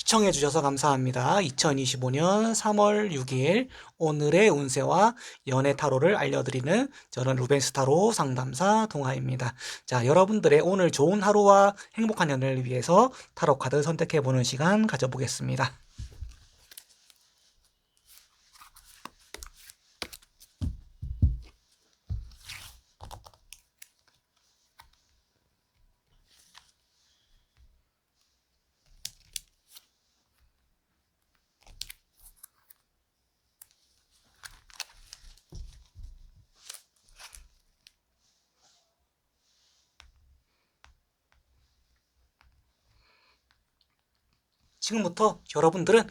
시청해 주셔서 감사합니다. 2025년 3월 6일 오늘의 운세와 연애 타로를 알려드리는 저는 루벤스 타로 상담사 동아입니다. 자, 여러분들의 오늘 좋은 하루와 행복한 연애를 위해서 타로 카드 선택해 보는 시간 가져보겠습니다. 지금부터 여러분들은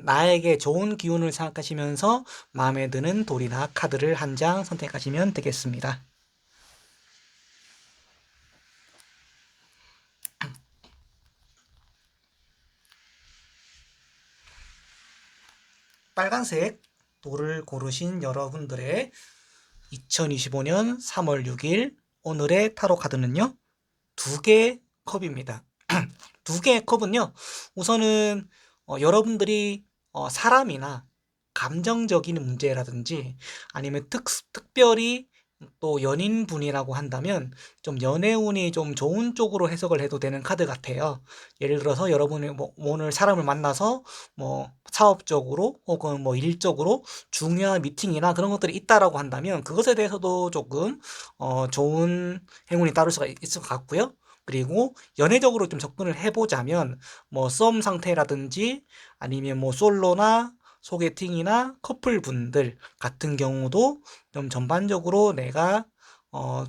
나에게 좋은 기운을 생각하시면서 마음에 드는 돌이나 카드를 한 장 선택하시면 되겠습니다. 빨간색 돌을 고르신 여러분들의 2025년 3월 6일 오늘의 타로 카드는요, 두 개의 컵입니다. 두 개의 컵은요, 우선은 여러분들이 사람이나 감정적인 문제라든지 아니면 특별히 또 연인분이라고 한다면 좀 연애운이 좀 좋은 쪽으로 해석을 해도 되는 카드 같아요. 예를 들어서 여러분이 뭐 오늘 사람을 만나서 뭐 사업적으로 혹은 뭐 일적으로 중요한 미팅이나 그런 것들이 있다라고 한다면 그것에 대해서도 조금 좋은 행운이 따를 수가 있을 것 같고요. 그리고 연애적으로 좀 접근을 해보자면 뭐 썸 상태라든지 아니면 뭐 솔로나 소개팅이나 커플분들 같은 경우도 좀 전반적으로 내가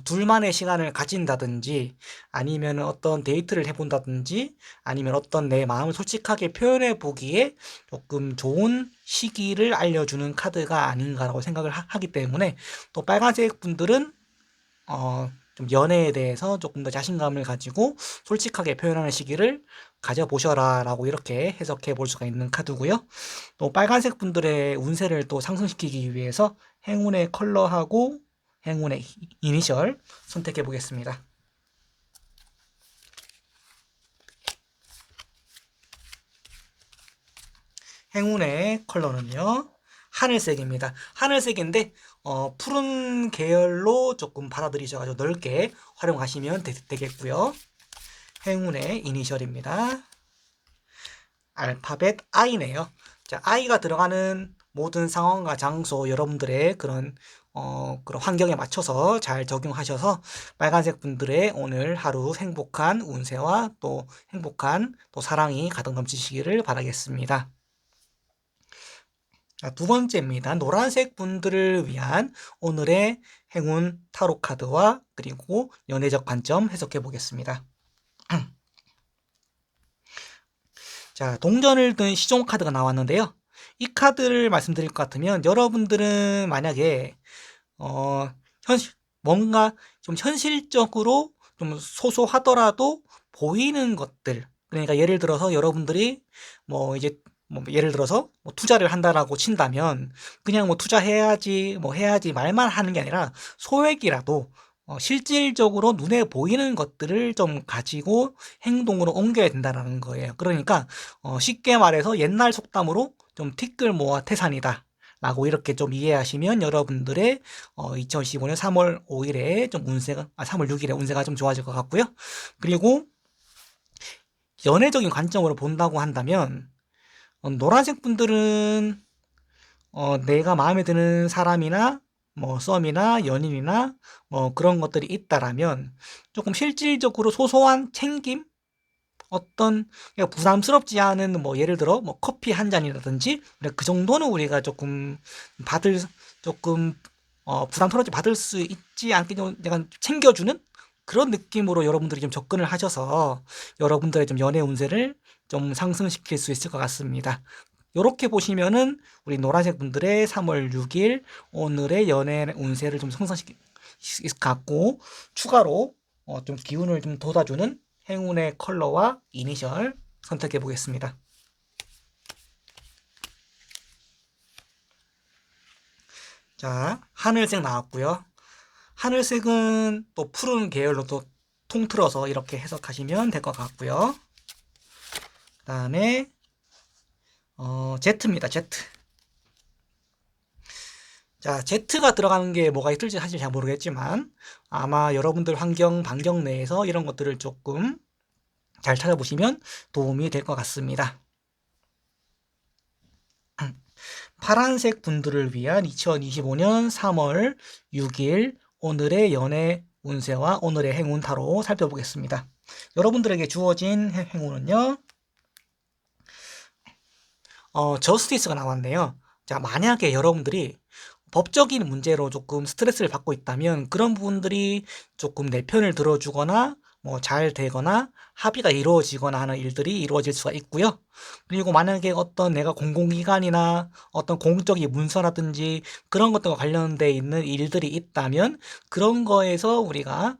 둘만의 시간을 가진다든지 아니면 어떤 데이트를 해본다든지 아니면 어떤 내 마음을 솔직하게 표현해 보기에 조금 좋은 시기를 알려주는 카드가 아닌가라고 생각을 하기 때문에 또 빨간색 분들은 좀 연애에 대해서 조금 더 자신감을 가지고 솔직하게 표현하는 시기를 가져보셔라 라고 이렇게 해석해 볼 수가 있는 카드고요. 또 빨간색 분들의 운세를 또 상승시키기 위해서 행운의 컬러하고 행운의 이니셜 선택해 보겠습니다. 행운의 컬러는요, 하늘색입니다. 하늘색인데 푸른 계열로 조금 받아들이셔가지고 넓게 활용하시면 되겠고요. 행운의 이니셜입니다. 알파벳 I네요. 자, I가 들어가는 모든 상황과 장소, 여러분들의 그런 환경에 맞춰서 잘 적용하셔서 빨간색 분들의 오늘 하루 행복한 운세와 또 행복한 또 사랑이 가득 넘치시기를 바라겠습니다. 자, 두 번째입니다. 노란색 분들을 위한 오늘의 행운 타로 카드와 그리고 연애적 관점 해석해 보겠습니다. 자, 동전을 든 시종 카드가 나왔는데요. 이 카드를 말씀드릴 것 같으면 여러분들은 만약에 뭔가 좀 현실적으로 좀 소소하더라도 보이는 것들, 그러니까 예를 들어서 여러분들이 뭐 이제 뭐 예를 들어서 뭐 투자를 한다라고 친다면 그냥 뭐 투자해야지 뭐 해야지 말만 하는 게 아니라 소액이라도 실질적으로 눈에 보이는 것들을 좀 가지고 행동으로 옮겨야 된다는 거예요. 그러니까 쉽게 말해서 옛날 속담으로 좀 티끌 모아 태산이다 라고 이렇게 좀 이해하시면 여러분들의 2015년 3월 5일에 좀 운세가 3월 6일에 운세가 좀 좋아질 것 같고요. 그리고 연애적인 관점으로 본다고 한다면 노란색 분들은 내가 마음에 드는 사람이나 뭐 썸이나 연인이나 뭐 그런 것들이 있다라면 조금 실질적으로 소소한 챙김, 어떤 그냥 부담스럽지 않은 뭐 예를 들어 뭐 커피 한 잔이라든지 그 정도는 우리가 조금 받을 조금 부담스럽게 받을 수 있지 않게 좀 약간 챙겨주는 그런 느낌으로 여러분들이 좀 접근을 하셔서 여러분들의 좀 연애 운세를 좀 상승시킬 수 있을 것 같습니다. 요렇게 보시면은 우리 노란색 분들의 3월 6일 오늘의 연애 운세를 좀 상승시킬 수 있을 것 같고 추가로 좀 기운을 좀 돋아주는 행운의 컬러와 이니셜 선택해 보겠습니다. 자, 하늘색 나왔고요. 하늘색은 또 푸른 계열로 또 통틀어서 이렇게 해석하시면 될 것 같고요. 그 다음에 Z입니다. Z. 자, Z가 들어가는 게 뭐가 있을지 사실 잘 모르겠지만 아마 여러분들 환경, 반경 내에서 이런 것들을 조금 잘 찾아보시면 도움이 될 것 같습니다. 파란색 분들을 위한 2025년 3월 6일 오늘의 연애 운세와 오늘의 행운 타로 살펴보겠습니다. 여러분들에게 주어진 행운은요. 저스티스가 나왔네요. 자, 만약에 여러분들이 법적인 문제로 조금 스트레스를 받고 있다면 그런 부분들이 조금 내 편을 들어주거나 뭐 잘 되거나 합의가 이루어지거나 하는 일들이 이루어질 수가 있고요. 그리고 만약에 어떤 내가 공공기관이나 어떤 공적인 문서라든지 그런 것들과 관련돼 있는 일들이 있다면 그런 거에서 우리가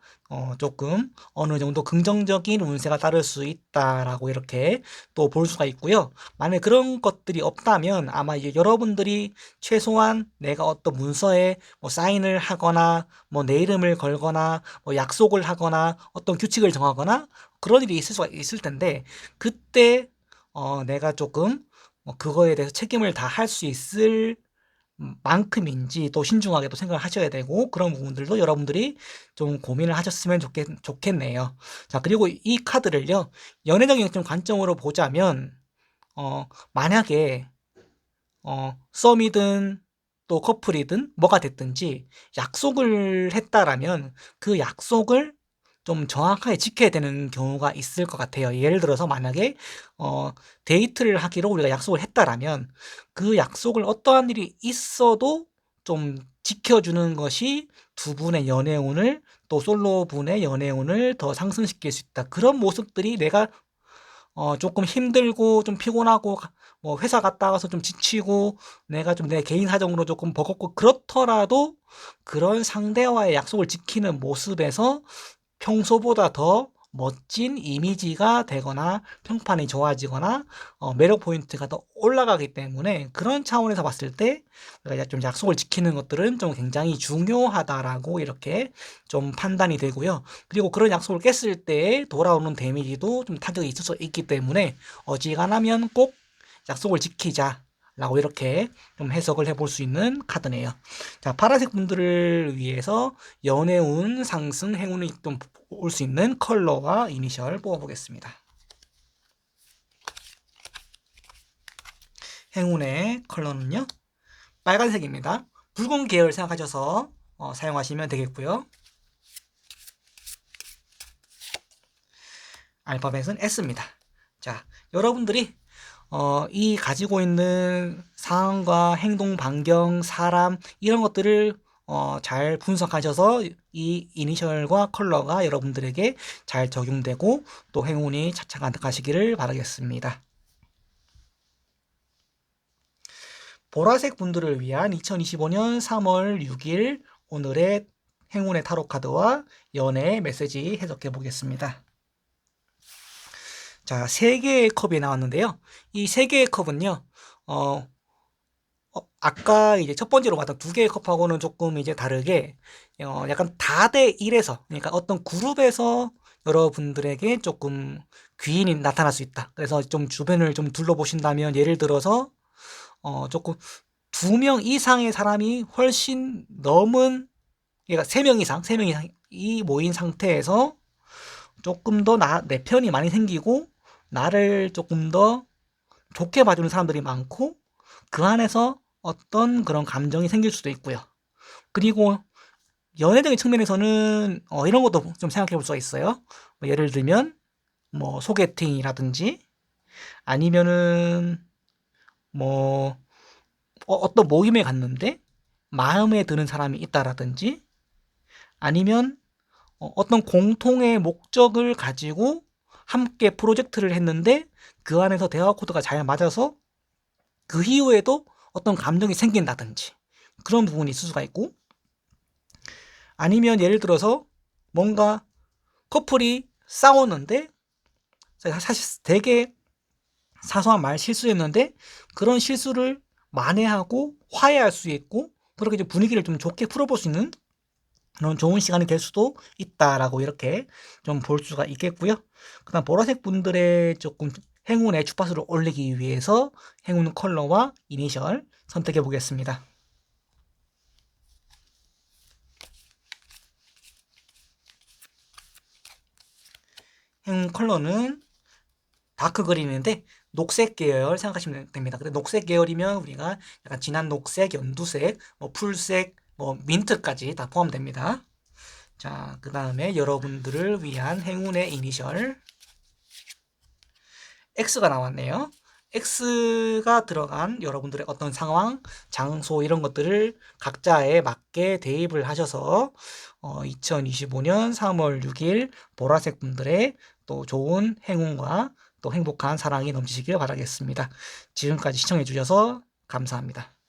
조금 어느 정도 긍정적인 운세가 따를 수 있다라고 이렇게 또 볼 수가 있고요. 만약에 그런 것들이 없다면 아마 이제 여러분들이 최소한 내가 어떤 문서에 뭐 사인을 하거나 뭐 내 이름을 걸거나 뭐 약속을 하거나 어떤 규칙을 정하거나 그런 일이 있을 수가 있을 텐데 그때 내가 조금 그거에 대해서 책임을 다 할 수 있을 만큼인지 또 신중하게 또 생각을 하셔야 되고 그런 부분들도 여러분들이 좀 고민을 하셨으면 좋겠네요. 자, 그리고 이 카드를요. 연애적인 좀 관점으로 보자면 만약에 썸이든 또 커플이든 뭐가 됐든지 약속을 했다라면 그 약속을 좀 정확하게 지켜야 되는 경우가 있을 것 같아요. 예를 들어서 만약에 데이트를 하기로 우리가 약속을 했다라면 그 약속을 어떠한 일이 있어도 좀 지켜주는 것이 두 분의 연애운을 또 솔로 분의 연애운을 더 상승시킬 수 있다. 그런 모습들이 내가 조금 힘들고 좀 피곤하고 뭐 회사 갔다 와서 좀 지치고 내가 좀 내 개인 사정으로 조금 버겁고 그렇더라도 그런 상대와의 약속을 지키는 모습에서 평소보다 더 멋진 이미지가 되거나 평판이 좋아지거나 매력 포인트가 더 올라가기 때문에 그런 차원에서 봤을 때 우리가 좀 약속을 지키는 것들은 좀 굉장히 중요하다라고 이렇게 좀 판단이 되고요. 그리고 그런 약속을 깼을 때 돌아오는 데미지도 좀 타격이 있을 수 있기 때문에 어지간하면 꼭 약속을 지키자. 라고 이렇게 좀 해석을 해볼 수 있는 카드네요. 자, 파란색 분들을 위해서 연애운 상승 행운이 좀 올 수 있는 컬러와 이니셜 뽑아보겠습니다. 행운의 컬러는요. 빨간색입니다. 붉은 계열 생각하셔서 사용하시면 되겠고요. 알파벳은 S입니다. 자, 여러분들이 이 가지고 있는 상황과 행동 반경, 사람 이런 것들을 잘 분석하셔서 이 이니셜과 컬러가 여러분들에게 잘 적용되고 또 행운이 차차 가득하시기를 바라겠습니다. 보라색 분들을 위한 2025년 3월 6일 오늘의 행운의 타로 카드와 연애 메시지 해석해 보겠습니다. 자, 3개의 컵이 나왔는데요. 이 3개의 컵은요, 아까 이제 첫 번째로 봤던 2개의 컵하고는 조금 이제 다르게, 약간 다대 1에서, 그러니까 어떤 그룹에서 여러분들에게 조금 귀인이 나타날 수 있다. 그래서 좀 주변을 좀 둘러보신다면, 예를 들어서, 조금 2명 이상의 사람이 훨씬 넘은, 그러니까 3명 이상, 3명 이상이 모인 상태에서 조금 더 내 편이 많이 생기고, 나를 조금 더 좋게 봐주는 사람들이 많고 그 안에서 어떤 그런 감정이 생길 수도 있고요. 그리고 연애적인 측면에서는 이런 것도 좀 생각해 볼 수가 있어요. 뭐 예를 들면 뭐 소개팅이라든지 아니면은 뭐 어떤 모임에 갔는데 마음에 드는 사람이 있다라든지 아니면 어떤 공통의 목적을 가지고 함께 프로젝트를 했는데 그 안에서 대화 코드가 잘 맞아서 그 이후에도 어떤 감정이 생긴다든지 그런 부분이 있을 수가 있고 아니면 예를 들어서 뭔가 커플이 싸웠는데 사실 되게 사소한 말 실수였는데 그런 실수를 만회하고 화해할 수 있고 그렇게 좀 분위기를 좀 좋게 풀어볼 수 있는 그런 좋은 시간이 될 수도 있다라고 이렇게 좀 볼 수가 있겠고요. 그다음 보라색 분들의 조금 행운의 주파수를 올리기 위해서 행운 컬러와 이니셜 선택해 보겠습니다. 행운 컬러는 다크 그린인데 녹색 계열 생각하시면 됩니다. 근데 녹색 계열이면 우리가 약간 진한 녹색, 연두색, 뭐 풀색, 뭐 민트까지 다 포함됩니다. 자, 그 다음에 여러분들을 위한 행운의 이니셜 X가 나왔네요. X가 들어간 여러분들의 어떤 상황, 장소 이런 것들을 각자에 맞게 대입을 하셔서 2025년 3월 6일 보라색 분들의 또 좋은 행운과 또 행복한 사랑이 넘치시길 바라겠습니다. 지금까지 시청해 주셔서 감사합니다.